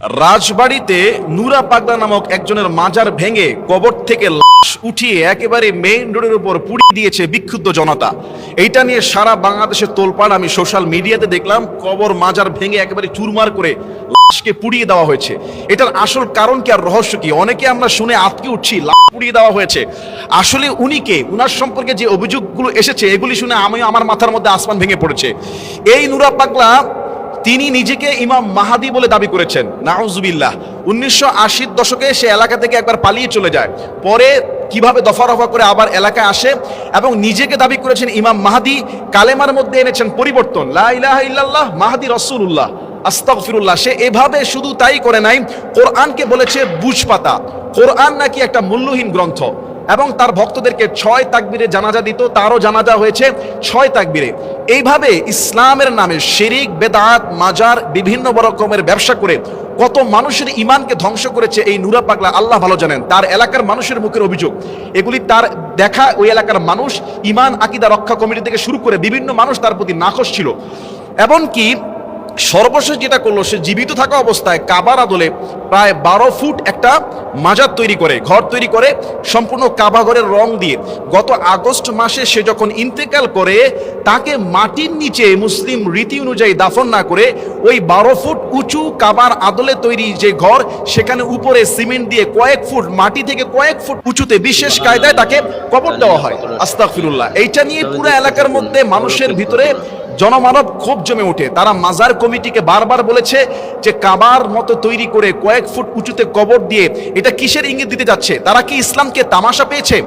রাজবাড়িতে নুরা পাগলা নামক একজনের মাজার ভেঙে কবর থেকে লাশ উঠিয়ে একেবারে মেইন রোডের উপর পুড়িয়ে দিয়েছে বিক্ষুব্ধ জনতা। এইটা নিয়ে সারা বাংলাদেশে তোলপাড়। আমি সোশ্যাল মিডিয়াতে দেখলাম কবর মাজার ভেঙে একেবারে চুরমার করে লাশকে পুড়িয়ে দেওয়া হয়েছে। এটার আসল কারণ কি আর রহস্য কি? অনেকে আমরা শুনে আটকে উঠছি লাশ পুড়িয়ে দেওয়া হয়েছে। আসলে উনিকে, উনার সম্পর্কে যে অভিযোগগুলো এসেছে এগুলি শুনে আমার মাথার মধ্যে আসমান ভেঙে পড়েছে। এই নুরা পাগলা তিনি নিজেকে ইমাম মাহাদি বলে দাবি করেছেন, নাউজুবিল্লাহ। 1980-র দশকে সে এলাকা থেকে একবার পালিয়ে চলে যায়, পরে কিভাবে দফা রফা করে আবার এলাকায় আসে এবং নিজেকে দাবি করেছেন ইমাম মাহাদি। কালেমার মধ্যে এনেছেন পরিবর্তন, লা ইলাহা ইল্লাল্লাহ মাহাদি রাসূলুল্লাহ আস্তাগফিরুল্লাহ। সে এভাবে শুধু তাই করে নাই, কোরআনকে বলেছে বুঝপাতা। কোরআন নাকি একটা মূল্যহীন গ্রন্থ এবং তার ভক্তদেরকে 6 তাকবীরে জানাজা দিত, তারও জানাজা হয়েছে 6 তাকবীরে। এইভাবে ইসলামের নামে শিরিক, বেদাত, মাজার, বিভিন্ন রকমের ব্যবসা করে কত মানুষের ইমানকে ধ্বংস করেছে এই নুরা পাগলা, আল্লাহ ভালো জানেন। তার এলাকার মানুষের মুখের অভিযোগ, এগুলি তার দেখা। ওই এলাকার মানুষ, ইমান আকিদা রক্ষা কমিটি থেকে শুরু করে বিভিন্ন মানুষ তার প্রতি নাখোশ ছিল। এমনকি সর্বশেষ যেটা করলো, সে জীবিত থাকা অবস্থায় কাবার আদলে প্রায় 12 ফুট একটা মাজার তৈরি করে, ঘর তৈরি করে, সম্পূর্ণ কাবা ঘরের রং দিয়ে। গত আগস্ট মাসে সে যখন ইন্তেকাল করে, তাকে মাটির নিচে মুসলিম রীতি অনুযায়ী দাফন না করে ওই 12 ফুট উঁচু কাবার আদলে তৈরি যে ঘর, সেখানে উপরে সিমেন্ট দিয়ে কয়েক ফুট, মাটি থেকে কয়েক ফুট উঁচুতে বিশেষ কায়দায় তাকে কবর দেওয়া হয়। আস্তাগফিরুল্লাহ। এইটা নিয়ে পুরো এলাকার মধ্যে মানুষের ভিতরে জনমানব ক্ষোভ জমে ওঠে। তারা মাজার কমিটিকে বারবার বলেছে যে কাবার মতো তৈরি করে কয়েক ফুট উঁচুতে কবর দিয়ে এটা কিসের ইঙ্গিত দিতে যাচ্ছে? তারা কি ইসলামকে তামাশা পেয়েছে?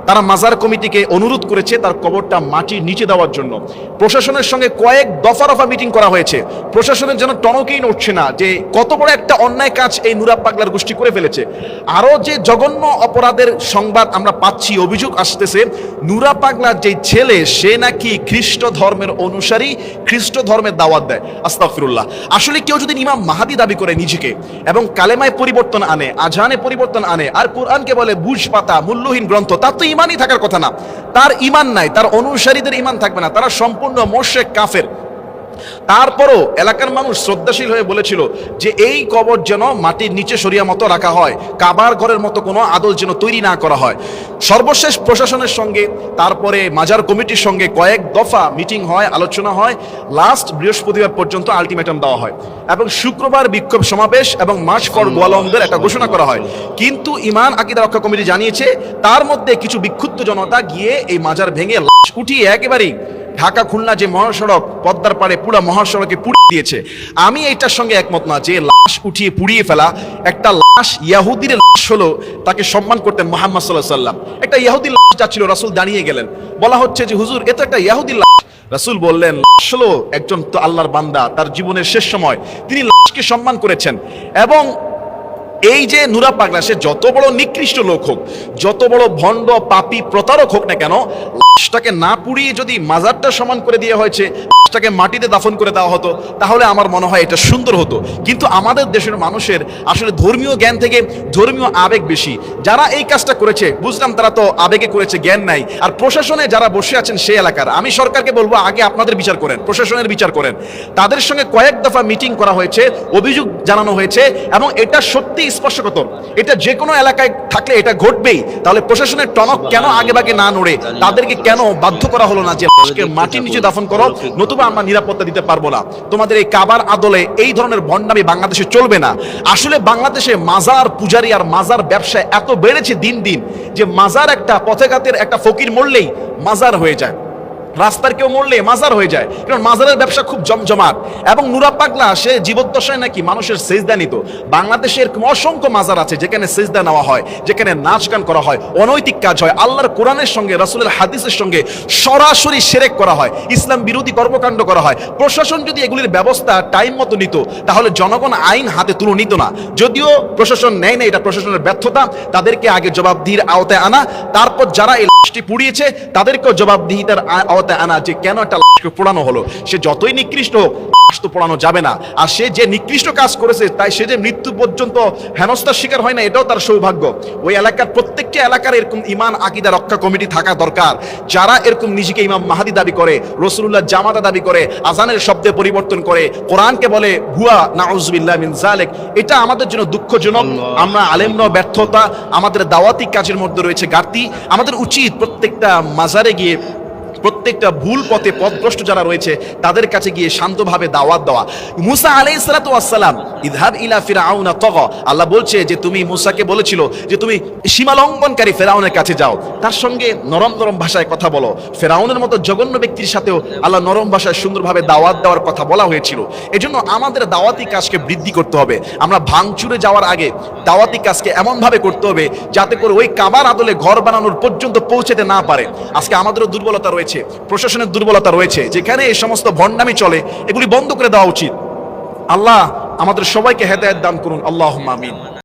তারা মাজার কমিটিকে অনুরোধ করেছে তার কবরটা মাটির নিচে দেওয়ার জন্য। প্রশাসনের সঙ্গে কয়েক দফা রফা মিটিং করা হয়েছে। প্রশাসনের যেন টনকেই নড়ছে না যে কত বড় একটা অন্যায় কাজ এই নুরা পাগলার গোষ্ঠী করে ফেলেছে। আরও যে জঘন্য অপরাধের সংবাদ আমরা পাচ্ছি, অভিযোগ আসতেছে, নুরা পাগলার যে ছেলে সে নাকি খ্রিস্ট ধর্মের অনুসারী, খ্রিস্ট ধর্মের দাওয়াত দেয়। আস্তাগফিরুল্লাহ। আসলে কেউ যদি ইমাম মাহাদি দাবি করে নিজেকে এবং কালেমায় পরিবর্তন আনে, আজানে পরিবর্তন আনে, আর কোরআনকে বলে বুঝপাতা, মূল্যহীন গ্রন্থ, তার তো ইমানই থাকার কথা না। তার ইমান নাই, তার অনুসারীদের ইমান থাকবে না, তারা সম্পূর্ণ মুশরিক, কাফের। তারপরও এলাকার মানুষ শ্রদ্ধাশীল হয়ে বলেছিল যে এই কবর যেন মাটির নিচে সরিয়া মতো রাখা হয়, কাবার ঘরের মতো কোনো আদল যেন তৈরি না করা হয়। সর্বশেষ প্রশাসনের সঙ্গে, তারপরে মাজার কমিটির সঙ্গে কয়েক দফা মিটিং হয়, আলোচনা হয়। লাস্ট বৃহস্পতিবার পর্যন্ত আলটিমেটাম দেওয়া হয় এবং শুক্রবার বিক্ষোভ সমাবেশ এবং মার্চ ফর গোয়ালন্দের একটা ঘোষণা করা হয়। কিন্তু ইমান আকিদা রক্ষা কমিটি জানিয়েছে তার মধ্যে কিছু বিক্ষুব্ধ জনতা গিয়ে এই মাজার ভেঙে লাশ উঠিয়ে একেবারেই ঢাকা খুলনা যে মহাসড়ক, পদ্মার পাড়ে পুরো মহাসড়কে পুড়িয়ে দিয়েছে। আমি এইটার সঙ্গে একমত না যে লাশ উঠিয়ে পুড়িয়ে ফেলা। একটা লাশ, ইয়াহুদির লাশ হলো, তাকে সম্মান করতেন মুহাম্মদ সাল্লাল্লাহু আলাইহি ওয়াসাল্লাম। একটা ইয়াহুদি লাশ যাচ্ছিল, রাসূল দাঁড়িয়ে গেলেন, বলা হচ্ছে যে হুজুর এ তো একটা ইয়াহুদি লাশ। রাসূল বললেন লাশ হলো একজন তো আল্লাহর বান্দা, তার জীবনের শেষ সময় তিনি লাশকে সম্মান করেছেন। এবং এই যে নুরা পাগলা, সে যত বড় নিকৃষ্ট লোক হোক, যত বড় ভণ্ড পাপী প্রতারক হোক না কেন, লাশটাকে না পুড়িয়ে যদি মাজারটা সমান করে দেওয়া হয়েছে, লাশটাকে মাটিতে দাফন করে দেওয়া হতো, তাহলে আমার মনে হয় এটা সুন্দর হতো। কিন্তু আমাদের দেশের মানুষের আসলে ধর্মীয় জ্ঞান থেকে ধর্মীয় আবেগ বেশি। যারা এই কাজটা করেছে বুঝলাম তারা তো আবেগে করেছে, জ্ঞান নাই। আর প্রশাসনে যারা বসে আছেন সেই এলাকার, আমি সরকারকে বলবো আগে আপনাদের বিচার করেন, প্রশাসনের বিচার করেন। তাদের সঙ্গে কয়েক দফা মিটিং করা হয়েছে, অভিযোগ জানানো হয়েছে এবং এটা সত্যি স্পর্শকাতর। এটা যে কোনো এলাকায় থাকলে এটা ঘটবেই। তাহলে প্রশাসনের টনক কেন আগেভাগে না নড়ে? তাদেরকে কেন বাধ্য করা হলো না যে লাশকে মাটির নিচে দাফন করো, নতুবা আমরা নিরাপত্তা দিতে পারবো না? তোমাদের এই কাবার আদলে এই ধরনের ভণ্ডামি বাংলাদেশে চলবে না। আসলে বাংলাদেশে মাজার পূজারি আর মাজার ব্যবসায় এত বেড়েছে দিন দিন যে মাজার, একটা পথেঘাতের একটা ফকির মরলেই মাজার হয়ে যায়, রাস্তার কেউ মরলে মাজার হয়ে যায়। কারণ মাজারের ব্যবসা খুব জমজমাট। এবং নুরা পাগলা সে জীবদ্দশায় নাকি মানুষের সেজদা নিত। বাংলাদেশের অসংখ্য মাজার আছে যেখানে সেজদা নেওয়া হয়, যেখানে নাচ গান করা হয়, অনৈতিক কাজ হয়, আল্লাহর কোরআনের সঙ্গে রাসূলের হাদিসের সঙ্গে সরাসরি শিরক করা হয়, ইসলাম বিরোধী কর্মকাণ্ড করা হয়। প্রশাসন যদি এগুলির ব্যবস্থা টাইম মতো নিত, তাহলে জনগণ আইন হাতে তুলে নিত না। যদিও প্রশাসন নেয় না, এটা প্রশাসনের ব্যর্থতা। তাদেরকে আগে জবাবদিহির আওতায় আনা, তারপর যারা এই লাশটি পুড়িয়েছে তাদেরকেও জবাবদিহিতার আওতায় হারামতে আনা, যে কেন একটা লাশকে পোড়ানো হলো। সে যতই নিকৃষ্ট হোক, লাশ তো পোড়ানো যাবে না। আর সে যে নিকৃষ্ট কাজ করেছে, তাই সে যে মৃত্যু পর্যন্ত হেনস্থার শিকার হয় না, এটাও তার সৌভাগ্য। ওই এলাকার প্রত্যেকটি এলাকার এরকম ইমান আকীদা রক্ষা কমিটি থাকা দরকার, যারা এরকম নিজেকে ইমাম মাহাদি দাবি করে, রাসূলুল্লাহ জামাতা দাবি করে, আজানের শব্দে পরিবর্তন করে, কোরআনকে বলে হুয়া নাউযুবিল্লাহ মিন যালিক। এটা আমাদের জন্য দুঃখজনক। আমরা আলেমরাও ব্যর্থতা, আমাদের দাওয়াতি কাজের মধ্যে রয়েছে ঘাটতি। আমাদের উচিত প্রত্যেকটা মাজারে গিয়ে, প্রত্যেকটা ভুল পথে পথভ্রষ্ট যারা রয়েছে তাদের কাছে গিয়ে শান্তভাবে দাওয়াত দেওয়া। মুসা আলাইহিস সালাতু ওয়াস সালাম, ইযহাব ইলা ফিরআউনা তাগা, আল্লাহ বলছে যে তুমি মুসাকে বলেছিল যে তুমি সীমা লঙ্ঘনকারী ফেরাউনের কাছে যাও, তার সঙ্গে নরম নরম ভাষায় কথা বলো। ফেরাউনের মতো জঘন্য ব্যক্তির সাথেও আল্লাহ নরম ভাষায় সুন্দরভাবে দাওয়াত দেওয়ার কথা বলা হয়েছিল। এজন্য আমাদের দাওয়াতি কাজকে বৃদ্ধি করতে হবে। আমরা ভাঙচুরে যাওয়ার আগে দাওয়াতি কাজকে এমনভাবে করতে হবে যাতে করে ওই কাবার আদলে ঘর বানানোর পর্যন্ত পৌঁছাতে না পারে। আজকে আমাদেরও দুর্বলতা রয়েছে, প্রশাসনের দুর্বলতা রয়েছে, যেখানে এই সমস্ত ভণ্ডামি চলে, এগুলি বন্ধ করে দেওয়া উচিত। আল্লাহ আমাদের সবাইকে হেদায়েত দান করুন, আল্লাহুম্মা আমিন।